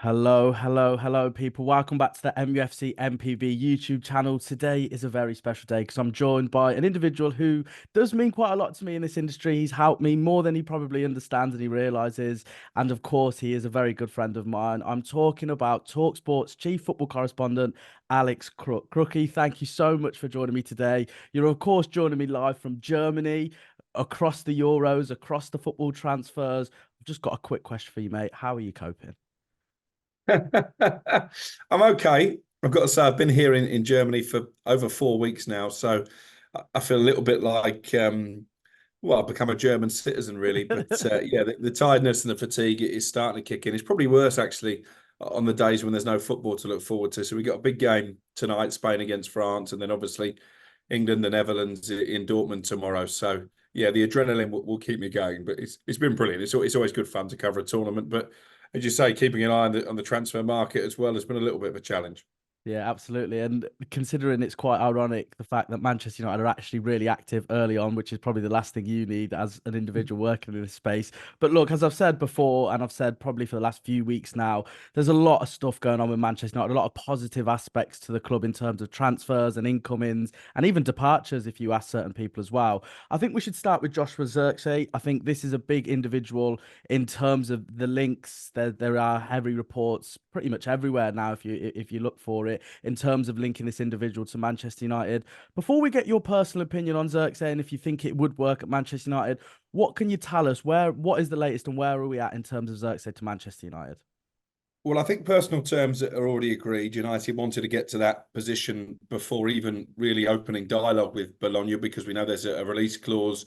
Hello, hello, hello, people. Welcome back to the mufcMPB YouTube channel. Today is a very special day because I'm joined by an individual who does mean quite a lot to me in this industry. He's helped me more than he probably understands and he realizes. And of course, he is a very good friend of mine. I'm talking about talkSPORT'S chief football correspondent, Alex Crook. Crookie, thank you so much for joining me today. You're, of course, joining me live from Germany, across the Euros, across the football transfers. I've just got a quick question for you, mate. How are you coping? I'm okay. I've got to say, I've been here in Germany for over 4 weeks now, so I feel a little bit like, well, I've become a German citizen, really. But yeah, the tiredness and the fatigue is starting to kick in. It's probably worse, actually, on the days when there's no football to look forward to. So we got a big game tonight, Spain against France, and then obviously England, the Netherlands in Dortmund tomorrow. So yeah, the adrenaline will keep me going. But it's been brilliant. It's always good fun to cover a tournament, but as you say, keeping an eye on the transfer market as well has been a little bit of a challenge. Yeah, absolutely. And considering it's quite ironic, the fact that Manchester United are actually really active early on, which is probably the last thing you need as an individual working in this space. But look, as I've said before, and I've said probably for the last few weeks now, there's a lot of stuff going on with Manchester United, a lot of positive aspects to the club in terms of transfers and incomings and even departures, if you ask certain people as well. I think we should start with Joshua Zirkzee. I think this is a big individual in terms of the links. There are heavy reports pretty much everywhere now if you look for it in terms of linking this individual to Manchester United. Before we get your personal opinion on Zirkzee and if you think it would work at Manchester United, what can you tell us? What is the latest and where are we at in terms of Zirkzee to Manchester United? Well, I think personal terms are already agreed. United wanted to get to that position before even really opening dialogue with Bologna because we know there's a release clause,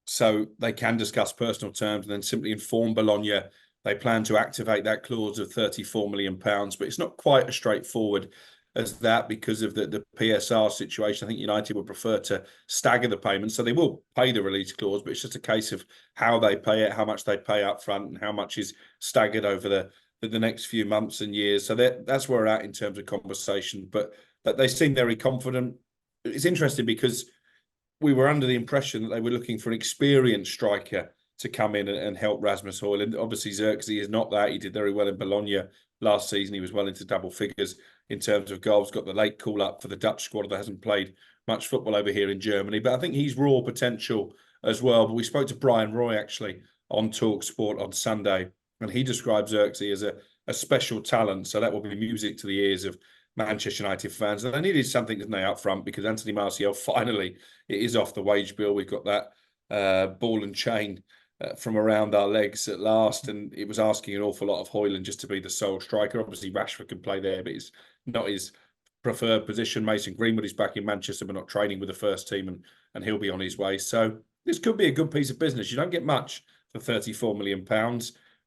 so they can discuss personal terms and then simply inform Bologna they plan to activate that clause of £34 million. But it's not quite as straightforward as that because of the PSR situation. I think United would prefer to stagger the payments. So they will pay the release clause, but it's just a case of how they pay it, how much they pay up front, and how much is staggered over the next few months and years. So that's where we're at in terms of conversation. But they seem very confident. It's interesting because we were under the impression that they were looking for an experienced striker to come in and help Rasmus Højlund. Obviously, Zirkzee is not that. He did very well in Bologna last season. He was well into double figures in terms of goals. Got the late call up for the Dutch squad that hasn't played much football over here in Germany. But I think he's raw potential as well. But we spoke to Brian Roy actually on talkSPORT on Sunday, and he describes Zirkzee as a special talent. So that will be music to the ears of Manchester United fans. And they needed something, didn't they, up front, because Anthony Martial finally it is off the wage bill. We've got that ball and chain from around our legs at last, and it was asking an awful lot of Højlund just to be the sole striker. Obviously, Rashford can play there, but it's not his preferred position. Mason Greenwood is back in Manchester, but not training with the first team, and he'll be on his way. So this could be a good piece of business. You don't get much for £34 million,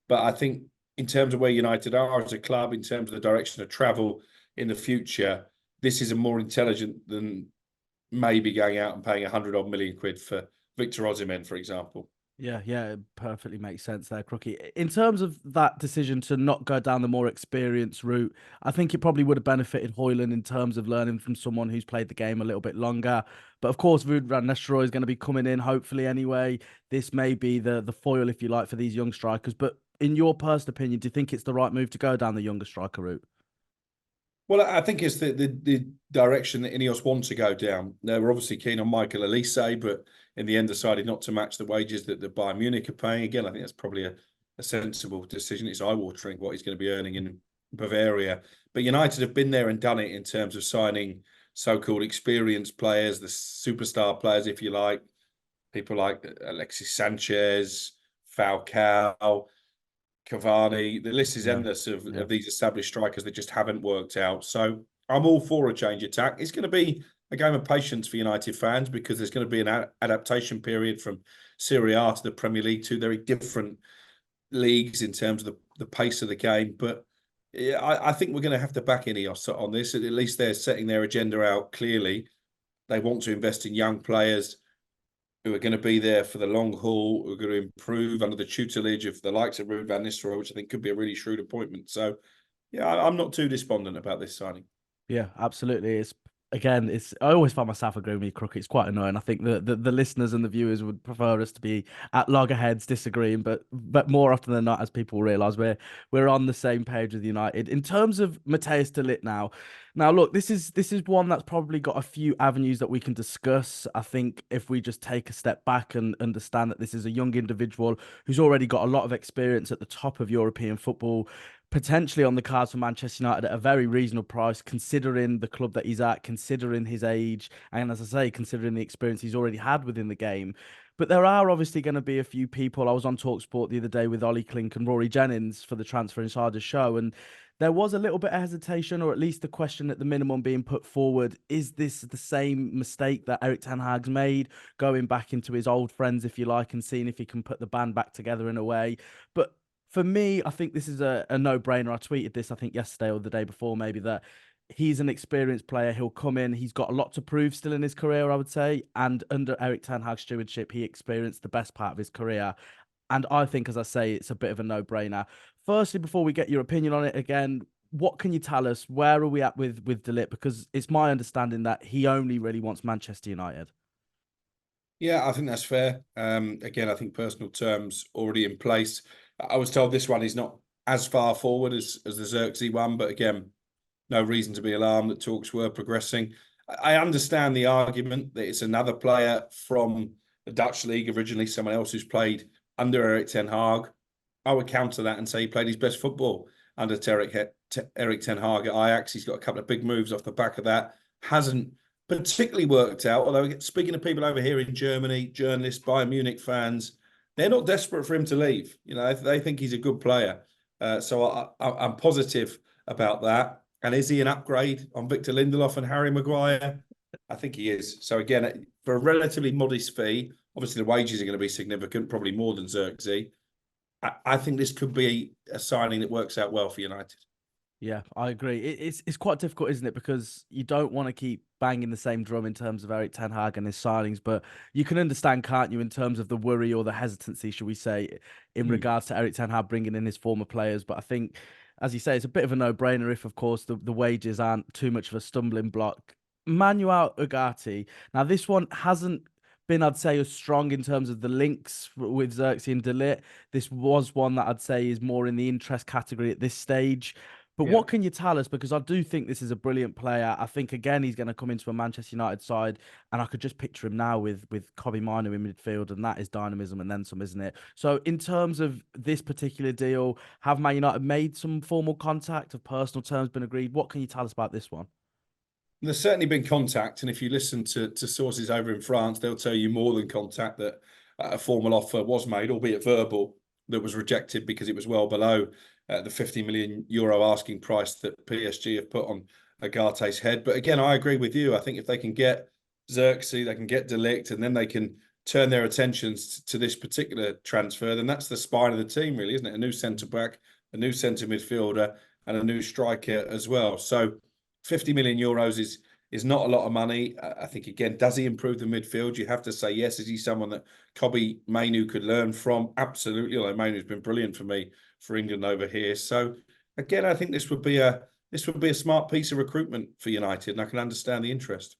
but I think in terms of where United are as a club, in terms of the direction of travel in the future, this is a more intelligent than maybe going out and paying 100 odd million quid for Victor Osimhen, for example. Yeah, yeah, it perfectly makes sense there, Crookie. In terms of that decision to not go down the more experienced route, I think it probably would have benefited Højlund in terms of learning from someone who's played the game a little bit longer. But of course, Ruud van Nistelrooy is going to be coming in, hopefully anyway. This may be the foil, if you like, for these young strikers. But in your personal opinion, do you think it's the right move to go down the younger striker route? Well, I think it's the direction that INEOS want to go down. They were obviously keen on Michael Elise, but in the end decided not to match the wages that the Bayern Munich are paying. Again, I think that's probably a sensible decision. It's eye-watering what he's going to be earning in Bavaria. But United have been there and done it in terms of signing so-called experienced players, the superstar players, if you like, people like Alexis Sanchez, Falcao, Cavani. The list is Yeah, endless yeah. of these established strikers that just haven't worked out. So I'm all for a change attack. It's going to be a game of patience for United fans because there's going to be an adaptation period from Serie A to the Premier League, two very different leagues in terms of the pace of the game. But yeah, I think we're going to have to back INEOS on this. At least they're setting their agenda out clearly. They want to invest in young players who are going to be there for the long haul, who are going to improve under the tutelage of the likes of Ruud van Nistelrooy, which I think could be a really shrewd appointment. So, yeah, I'm not too despondent about this signing. Yeah, absolutely. It's again, I always find myself agreeing with you, Crook. It's quite annoying. I think the listeners and the viewers would prefer us to be at loggerheads disagreeing, but more often than not, as people realise, we're on the same page with United. In terms of Matthijs de Ligt now look, this is one that's probably got a few avenues that we can discuss. I think if we just take a step back and understand that this is a young individual who's already got a lot of experience at the top of European football, potentially on the cards for Manchester United at a very reasonable price, considering the club that he's at, considering his age, and as I say, considering the experience he's already had within the game. But there are obviously going to be a few people. I was on talkSPORT the other day with Ollie Klink and Rory Jennings for the Transfer Insider show, and there was a little bit of hesitation, or at least the question at the minimum being put forward: is this the same mistake that Erik ten Hag's made, going back into his old friends, if you like, and seeing if he can put the band back together in a way? But for me, I think this is a no-brainer. I tweeted this, I think, yesterday or the day before, maybe, that he's an experienced player. He'll come in. He's got a lot to prove still in his career, I would say. And under Erik ten Hag's stewardship, he experienced the best part of his career. And I think, as I say, it's a bit of a no-brainer. Firstly, before we get your opinion on it again, what can you tell us? Where are we at with De Ligt? Because it's my understanding that he only really wants Manchester United. Yeah, I think that's fair. Again, I think personal terms already in place. I was told this one is not as far forward as the Zirkzee one, but again, no reason to be alarmed that talks were progressing. I understand the argument that it's another player from the Dutch league originally, someone else who's played under Erik ten Hag. I would counter that and say he played his best football under Erik ten Hag at Ajax. He's got a couple of big moves off the back of that. Hasn't particularly worked out, although speaking to people over here in Germany, journalists, Bayern Munich fans, they're not desperate for him to leave. You know, they think he's a good player. So I'm positive about that. And is he an upgrade on Victor Lindelof and Harry Maguire? I think he is. So again, for a relatively modest fee, obviously the wages are going to be significant, probably more than Zirkzee. I think this could be a signing that works out well for United. Yeah, I agree. It's quite difficult, isn't it? Because you don't want to keep banging the same drum in terms of Erik ten Hag and his signings, but you can understand, can't you, in terms of the worry or the hesitancy, should we say, in regards to Erik ten Hag bringing in his former players. But I think, as you say, it's a bit of a no-brainer if, of course, the wages aren't too much of a stumbling block. Manuel Ugarte. Now, this one hasn't been, I'd say, as strong in terms of the links with Zirkzee and De Ligt. This was one that I'd say is more in the interest category at this stage. But Yeah. what can you tell us? Because I do think this is a brilliant player. I think, again, he's going to come into a Manchester United side, and I could just picture him now with Kobbie Mainoo in midfield, and that is dynamism and then some, isn't it? So in terms of this particular deal, have Man United made some formal contact? Have personal terms been agreed? What can you tell us about this one? There's certainly been contact, and if you listen to sources over in France, they'll tell you more than contact that a formal offer was made, albeit verbal, that was rejected because it was well below the 50 million euro asking price that PSG have put on Ugarte's head. But again, I agree with you. I think if they can get Zirkzee, they can get De Ligt, and then they can turn their attentions to this particular transfer, then that's the spine of the team, really, isn't it? A new centre back, a new centre midfielder, and a new striker as well. So 50 million euros is not a lot of money. I think, again, does he improve the midfield? You have to say yes. Is he someone that Kobbie Mainoo could learn from? Absolutely. Although Mainoo's been brilliant for me for England over here. So again, I think this would be a smart piece of recruitment for United, and I can understand the interest.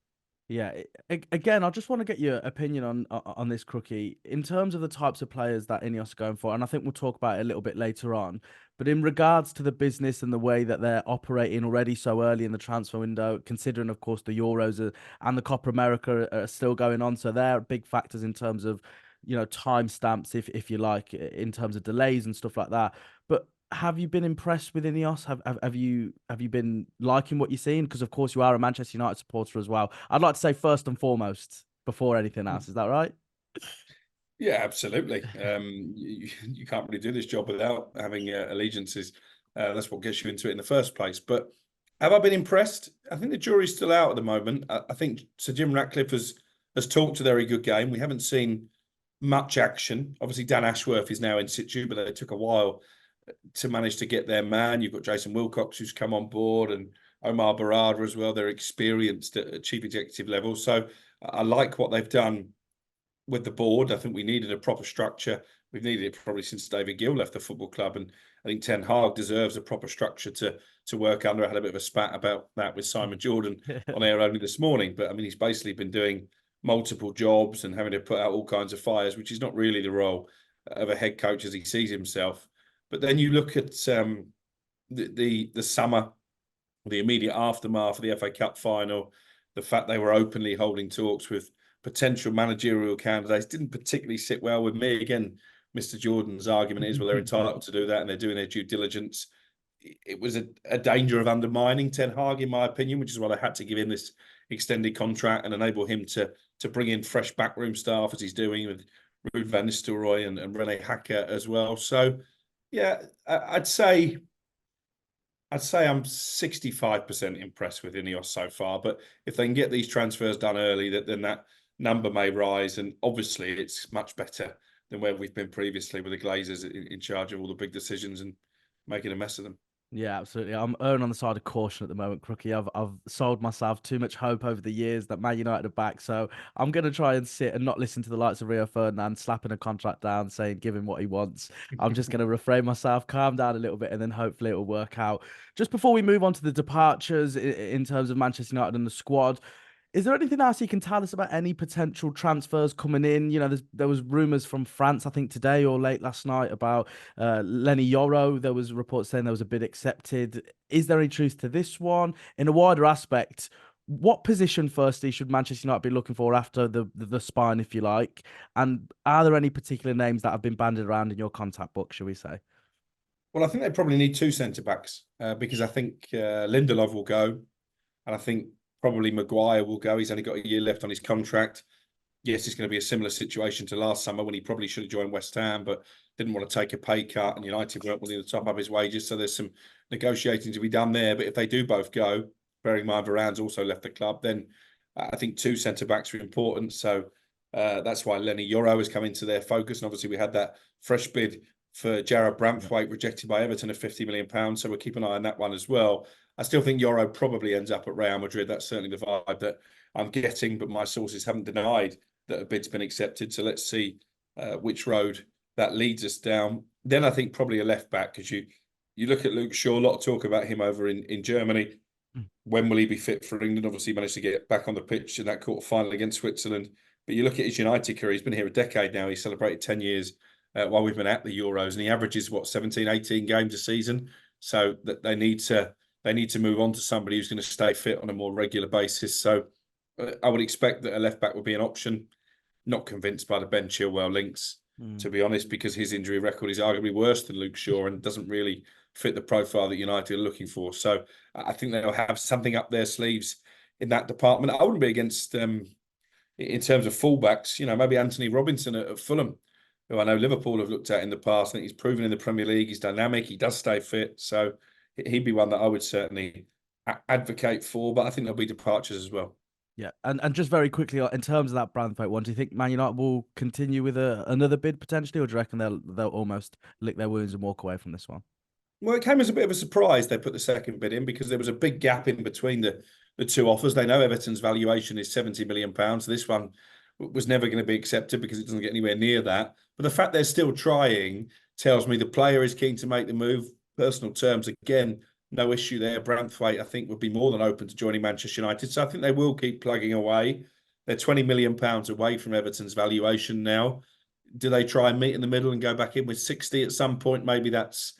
Yeah, again, I just want to get your opinion on this, Crookie, in terms of the types of players that INEOS are going for, and I think we'll talk about it a little bit later on. But in regards to the business and the way that they're operating already so early in the transfer window, considering, of course, the Euros and the Copa America are still going on, so they're big factors in terms of, timestamps, if you like, in terms of delays and stuff like that. But have you been impressed with INEOS? Have you been liking what you're seeing? Because of course you are a Manchester United supporter as well. I'd like to say first and foremost before anything else. Is that right? Yeah, absolutely. You can't really do this job without having allegiances. That's what gets you into it in the first place. But have I been impressed? I think the jury's still out at the moment. I think Sir Jim Ratcliffe has talked a very good game. We haven't seen much action. Obviously, Dan Ashworth is now in situ, but it took a while to manage to get their man. You've got Jason Wilcox who's come on board, and Omar Barada as well. They're experienced at chief executive level. So I like what they've done with the board. I think we needed a proper structure. We've needed it probably since David Gill left the football club, and I think Ten Hag deserves a proper structure to work under. I had a bit of a spat about that with Simon Jordan on air only this morning, but I mean, he's basically been doing multiple jobs and having to put out all kinds of fires, which is not really the role of a head coach as he sees himself. But then you look at the summer, the immediate aftermath of the FA Cup final, the fact they were openly holding talks with potential managerial candidates didn't particularly sit well with me. Again, Mr. Jordan's argument is, well, they're entitled to do that and they're doing their due diligence. It was a danger of undermining Ten Hag, in my opinion, which is why they had to give him this extended contract and enable him to bring in fresh backroom staff, as he's doing with Ruud van Nistelrooy and Rene Hacker as well. So, yeah, I'd say I'm 65% impressed with INEOS so far. But if they can get these transfers done early, then that number may rise. And obviously, it's much better than where we've been previously with the Glazers in charge of all the big decisions and making a mess of them. Yeah, absolutely. I'm erring on the side of caution at the moment, Crookie. I've sold myself too much hope over the years that Man United are back. So I'm going to try and sit and not listen to the likes of Rio Ferdinand slapping a contract down, saying give him what he wants. I'm just going to refrain myself, calm down a little bit, and then hopefully it'll work out. Just before we move on to the departures in terms of Manchester United and the squad, is there anything else you can tell us about any potential transfers coming in? You know, there was rumours from France, I think today or late last night, about Lenny YORO. There was reports saying there was a bid accepted. Is there any truth to this one? In a wider aspect, what position, firstly, should Manchester United be looking for after the spine, if you like? And are there any particular names that have been banded around in your contact book, shall we say? Well, I think they probably need two centre-backs because I think Lindelof will go, and I think probably Maguire will go. He's only got a year left on his contract. Yes, it's going to be a similar situation to last summer when he probably should have joined West Ham, but didn't want to take a pay cut, and United weren't willing to top up his wages. So there's some negotiating to be done there. But if they do both go, bearing in mind Varane's also left the club, then I think two centre-backs are important. So that's why Lenny YORO has come into their focus. And obviously we had that fresh bid for Jarrad Branthwaite rejected by Everton of £50 million. So we'll keep an eye on that one as well. I still think YORO probably ends up at Real Madrid. That's certainly the vibe that I'm getting, but my sources haven't denied that a bid's been accepted. So let's see which road that leads us down. Then I think probably a left back, because you look at Luke Shaw, a lot of talk about him over in Germany. When will he be fit for England? Obviously, he managed to get back on the pitch in that quarter final against Switzerland. But you look at his United career, he's been here a decade now. He celebrated 10 years while we've been at the Euros, and he averages, 17, 18 games a season. So that they need to move on to somebody who's going to stay fit on a more regular basis. So I would expect that a left back would be an option. Not convinced by the Ben Chilwell links, to be honest, because his injury record is arguably worse than Luke Shaw and doesn't really fit the profile that United are looking for. So I think they'll have something up their sleeves in that department. I wouldn't be against, in terms of fullbacks, maybe Anthony Robinson at Fulham, who I know Liverpool have looked at in the past. I think he's proven in the Premier League. He's dynamic. He does stay fit. So he'd be one that I would certainly advocate for. But I think there'll be departures as well. Yeah, and just very quickly, in terms of that Branthwaite one, do you think Man United will continue with another bid potentially, or do you reckon they'll almost lick their wounds and walk away from this one? Well, it came as a bit of a surprise they put the second bid in, because there was a big gap in between the two offers. They know Everton's valuation is £70 million. So this one was never going to be accepted because it doesn't get anywhere near that. But the fact they're still trying tells me the player is keen to make the move. Personal terms, again, no issue there. Branthwaite, I think, would be more than open to joining Manchester United. So I think they will keep plugging away. They're £20 million away from Everton's valuation now. Do they try and meet in the middle and go back in with 60 at some point? Maybe that's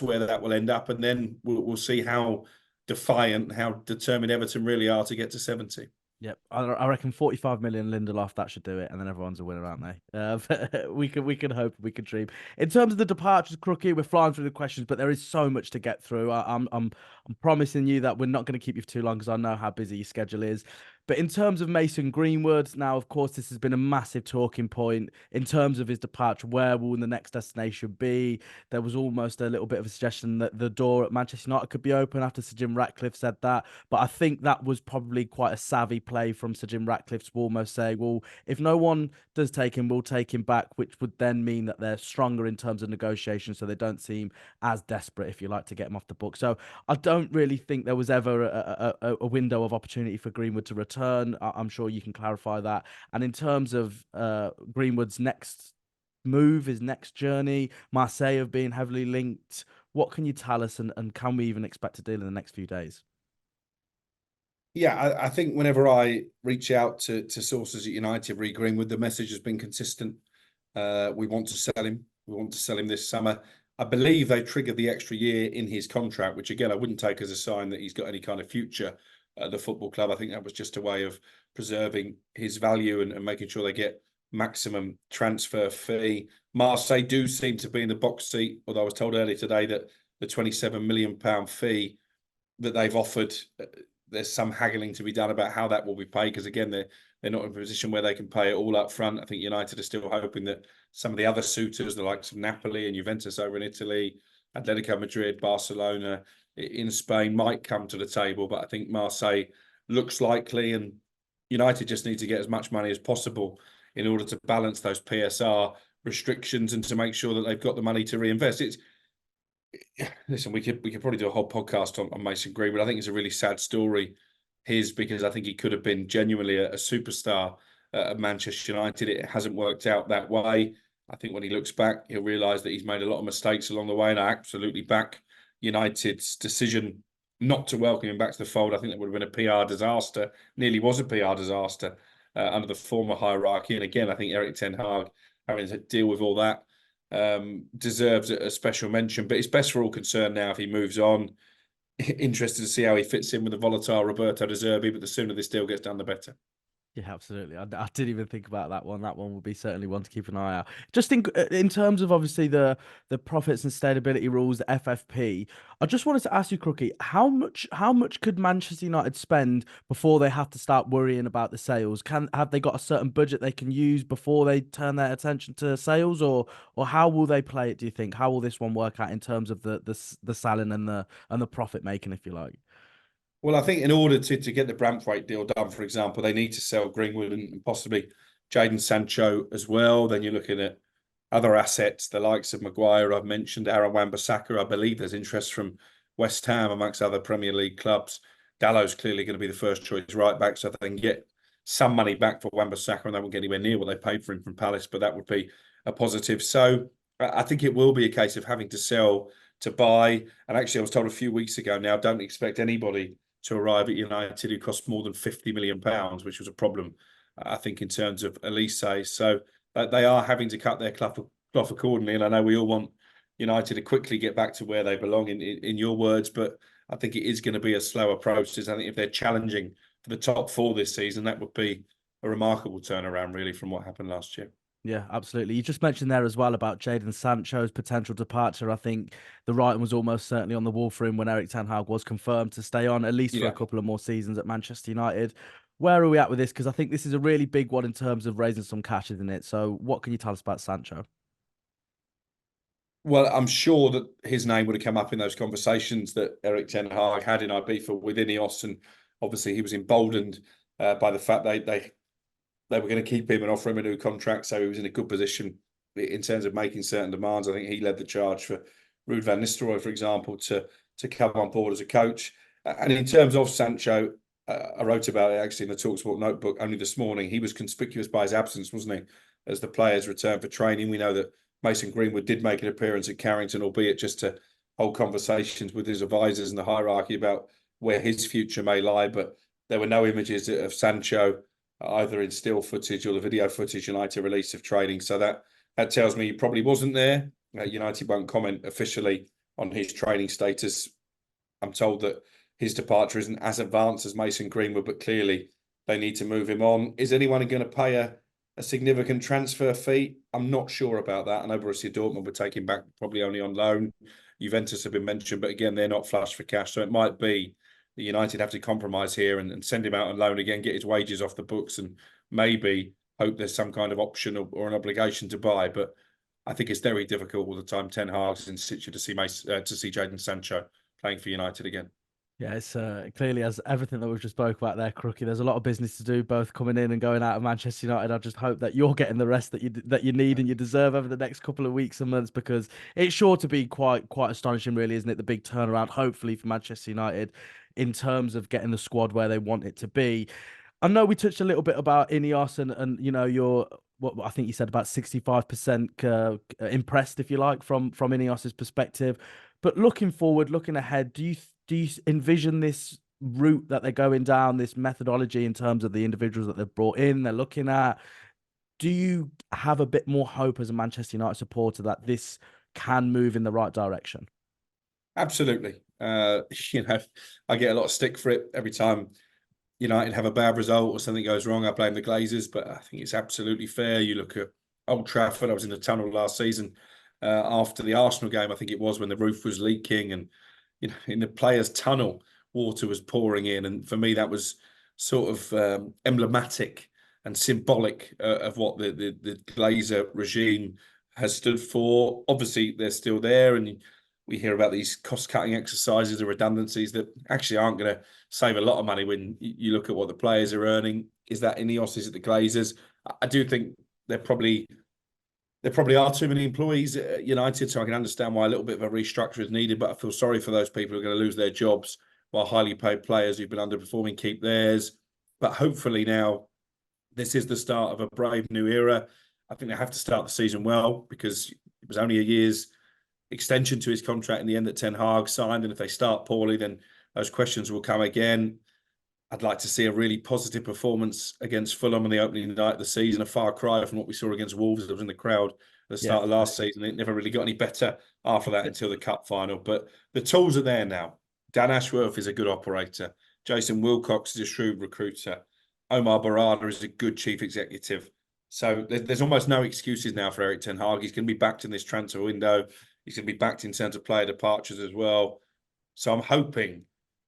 where that will end up. And then we'll see how defiant, how determined Everton really are to get to 70. Yep, I reckon 45 million Lindelof, that should do it, and then everyone's a winner, aren't they? We can hope, we can dream. In terms of the departures, Crookie, we're flying through the questions, but there is so much to get through. I'm promising you that we're not going to keep you for too long, because I know how busy your schedule is. But in terms of Mason Greenwood, now, of course, this has been a massive talking point in terms of his departure. Where will the next destination be? There was almost a little bit of a suggestion that the door at Manchester United could be open after Sir Jim Ratcliffe said that. But I think that was probably quite a savvy play from Sir Jim Ratcliffe to almost say, well, if no one does take him, we'll take him back, which would then mean that they're stronger in terms of negotiations, so they don't seem as desperate, if you like, to get him off the book. So I don't really think there was ever a window of opportunity for Greenwood to return. I'm sure you can clarify that. And in terms of Greenwood's next move, his next journey? Marseille have been heavily linked. What can you tell us, and can we even expect a deal in the next few days? Yeah, I think whenever I reach out to sources at United re Greenwood, the message has been consistent. We want to sell him. We want to sell him this summer. I believe they triggered the extra year in his contract, which again I wouldn't take as a sign that he's got any kind of future at the football club. I think that was just a way of preserving his value and making sure they get maximum transfer fee. Marseille do seem to be in the box seat, although I was told earlier today that the £27 million fee that they've offered, there's some haggling to be done about how that will be paid, because again they're not in a position where they can pay it all up front. I think United are still hoping that some of the other suitors, the likes of Napoli and Juventus over in Italy, Atletico Madrid, Barcelona in Spain, might come to the table. But I think Marseille looks likely, and United just need to get as much money as possible in order to balance those PSR restrictions and to make sure that they've got the money to reinvest. Listen, we could probably do a whole podcast on Mason Greenwood. I think it's a really sad story, because I think he could have been genuinely a superstar at Manchester United. It hasn't worked out that way. I think when he looks back, he'll realise that he's made a lot of mistakes along the way, and I absolutely back United's decision not to welcome him back to the fold. I think that would have been a PR disaster. Nearly was a PR disaster under the former hierarchy. And again, I think Erik ten Hag, having to deal with all that, deserves a special mention. But it's best for all concerned now if he moves on. Interested to see how he fits in with the volatile Roberto De Zerbi, but the sooner this deal gets done, the better. Yeah, absolutely. I didn't even think about that one. That one will be certainly one to keep an eye out. Just in terms of obviously the profits and sustainability rules, the FFP. I just wanted to ask you, Crookie, how much could Manchester United spend before they have to start worrying about the sales? Have they got a certain budget they can use before they turn their attention to sales, or how will they play it? Do you think? How will this one work out in terms of the selling and the profit making, if you like? Well, I think in order to get the Braithwaite deal done, for example, they need to sell Greenwood and possibly Jadon Sancho as well. Then you're looking at other assets, the likes of Maguire, I've mentioned, Aaron Wan-Bissaka. I believe there's interest from West Ham amongst other Premier League clubs. Dallow's clearly going to be the first choice right back, so they can get some money back for Wan-Bissaka, and they won't get anywhere near what they paid for him from Palace, but that would be a positive. So I think it will be a case of having to sell to buy. And actually, I was told a few weeks ago now, don't expect anybody to arrive at United who cost more than £50 million, which was a problem, I think, in terms of Elise. So they are having to cut their cloth accordingly. And I know we all want United to quickly get back to where they belong, in your words, but I think it is going to be a slower process. I think if they're challenging for the top four this season, that would be a remarkable turnaround, really, from what happened last year. Yeah, absolutely. You just mentioned there as well about Jadon Sancho's potential departure. I think the writing was almost certainly on the wall for him when Erik ten Hag was confirmed to stay on, at least for a Yeah. couple of more seasons at Manchester United. Where are we at with this? Because I think this is a really big one in terms of raising some cash, isn't it? So what can you tell us about Sancho? Well, I'm sure that his name would have come up in those conversations that Erik ten Hag had in Ibiza with INEOS, and obviously he was emboldened by the fact they were going to keep him and offer him a new contract, so he was in a good position in terms of making certain demands. I think he led the charge for Ruud van Nistelrooy, for example, to come on board as a coach. And in terms of Sancho, I wrote about it actually in the talkSPORT notebook only this morning. He was conspicuous by his absence, wasn't he, as the players returned for training. We know that Mason Greenwood did make an appearance at Carrington, albeit just to hold conversations with his advisors and the hierarchy about where his future may lie. But there were no images of Sancho, either in still footage or the video footage United release of training. So that tells me he probably wasn't there. United won't comment officially on his training status. I'm told that his departure isn't as advanced as Mason Greenwood, but clearly they need to move him on. Is anyone going to pay a significant transfer fee? I'm not sure about that. I know Borussia Dortmund were taking back probably only on loan. Juventus have been mentioned, but again, they're not flush for cash. So it might be that United have to compromise here and send him out on loan again, get his wages off the books, and maybe hope there's some kind of option or an obligation to buy. But I think it's very difficult all the time. Ten Hag's in situ to see Jadon Sancho playing for United again. Yeah, it's clearly, as everything that we've just spoke about there, Crookie. There's a lot of business to do, both coming in and going out of Manchester United. I just hope that you're getting the rest that you need and you deserve over the next couple of weeks and months, because it's sure to be quite astonishing, really, isn't it? The big turnaround, hopefully, for Manchester United in terms of getting the squad where they want it to be. I know we touched a little bit about INEOS and your what I think you said about 65% impressed, if you like, from INEOS's perspective. But looking forward, looking ahead, do you envision this route that they're going down, this methodology in terms of the individuals that they've brought in, they're looking at? Do you have a bit more hope as a Manchester United supporter that this can move in the right direction? Absolutely. You know, I get a lot of stick for it every time United have a bad result or something goes wrong. I blame the Glazers, but I think it's absolutely fair. You look at Old Trafford. I was in the tunnel last season after the Arsenal game, I think it was, when the roof was leaking, and in the players' tunnel, water was pouring in. And for me, that was sort of emblematic and symbolic of what the Glazer regime has stood for. Obviously, they're still there, and we hear about these cost-cutting exercises, the redundancies that actually aren't going to save a lot of money when you look at what the players are earning. Is that INEOS? Is it the Glazers? I do think there probably are too many employees at United, so I can understand why a little bit of a restructure is needed, but I feel sorry for those people who are going to lose their jobs while highly paid players who've been underperforming keep theirs. But hopefully now this is the start of a brave new era. I think they have to start the season well, because it was only a year's extension to his contract in the end that Ten Hag signed, and if they start poorly, then those questions will come again. I'd like to see a really positive performance against Fulham on the opening night of the season, a far cry from what we saw against Wolves. I was in the crowd at the start of last season. It never really got any better after that until the cup final. But the tools are there now. Dan Ashworth is a good operator. Jason Wilcox is a shrewd recruiter. Omar Barada is a good chief executive. So there's almost no excuses now for Erik Ten Hag. He's going to be backed in this transfer window. He's going to be backed in terms of player departures as well. So I'm hoping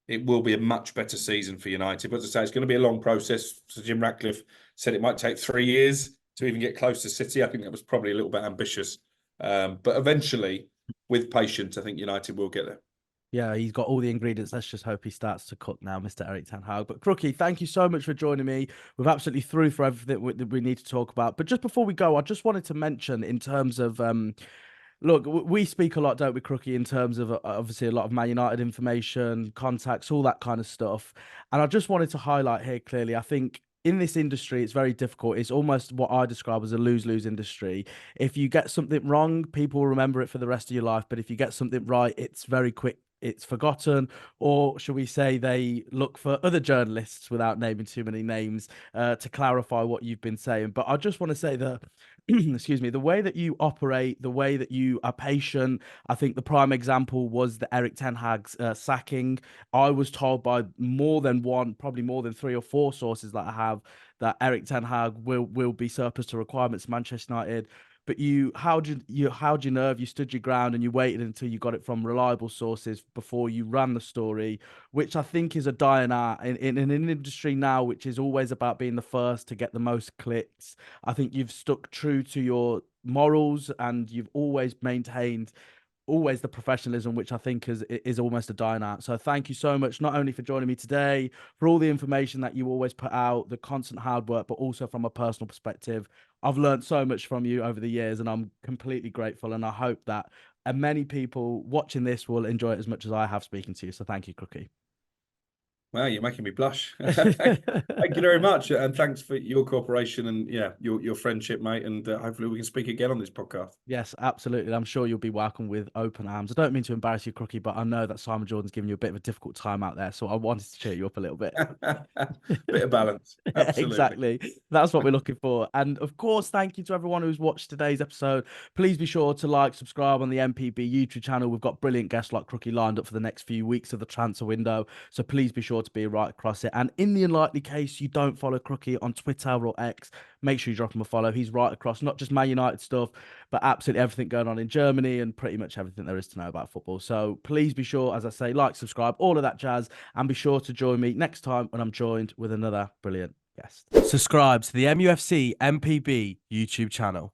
it will be a much better season for United. But as I say, it's going to be a long process. So Jim Ratcliffe said it might take 3 years to even get close to City. I think that was probably a little bit ambitious. But eventually, with patience, I think United will get there. Yeah, he's got all the ingredients. Let's just hope he starts to cook now, Mr. Erik Ten Hag. But Crookie, thank you so much for joining me. We've absolutely through for everything that we need to talk about. But just before we go, I just wanted to mention in terms of look, we speak a lot, don't we, Crookie, in terms of obviously a lot of Man United information, contacts, all that kind of stuff. And I just wanted to highlight here clearly, I think in this industry, it's very difficult. It's almost what I describe as a lose-lose industry. If you get something wrong, people will remember it for the rest of your life. But if you get something right, it's very quick. It's forgotten, or should we say they look for other journalists, without naming too many names, to clarify what you've been saying. But I just want to say that excuse me, the way that you operate, the way that you are patient. I think the prime example was the Erik Ten Hag's sacking. I was told by more than one, probably more than 3 or 4 sources that I have, that Erik Ten Hag will be surplus to requirements Manchester United. But you held your nerve, you stood your ground, and you waited until you got it from reliable sources before you ran the story, which I think is a dying art in an industry now, which is always about being the first to get the most clicks. I think you've stuck true to your morals, and you've always maintained the professionalism, which I think is almost a dying art. So thank you so much, not only for joining me today, for all the information that you always put out, the constant hard work, but also from a personal perspective. I've learned so much from you over the years, and I'm completely grateful. And I hope that many people watching this will enjoy it as much as I have speaking to you. So thank you, Crookie. Wow, you're making me blush. Thank you very much, and thanks for your cooperation and your friendship, mate. And hopefully we can speak again on this podcast. Yes, absolutely. I'm sure you'll be welcome with open arms. I don't mean to embarrass you, Crookie, but I know that Simon Jordan's giving you a bit of a difficult time out there, so I wanted to cheer you up a little bit. Bit of balance. Absolutely. Exactly. That's what we're looking for. And of course, thank you to everyone who's watched today's episode. Please be sure to like, subscribe on the MPB YouTube channel. We've got brilliant guests like Crookie lined up for the next few weeks of the transfer window. So please be sure to be right across it. And in the unlikely case you don't follow Crookie on Twitter or X, make sure you drop him a follow. He's right across not just Man United stuff, but absolutely everything going on in Germany and pretty much everything there is to know about football. So please be sure, as I say, like, subscribe, all of that jazz, and be sure to join me next time when I'm joined with another brilliant guest. Subscribe to the MUFC MPB YouTube channel.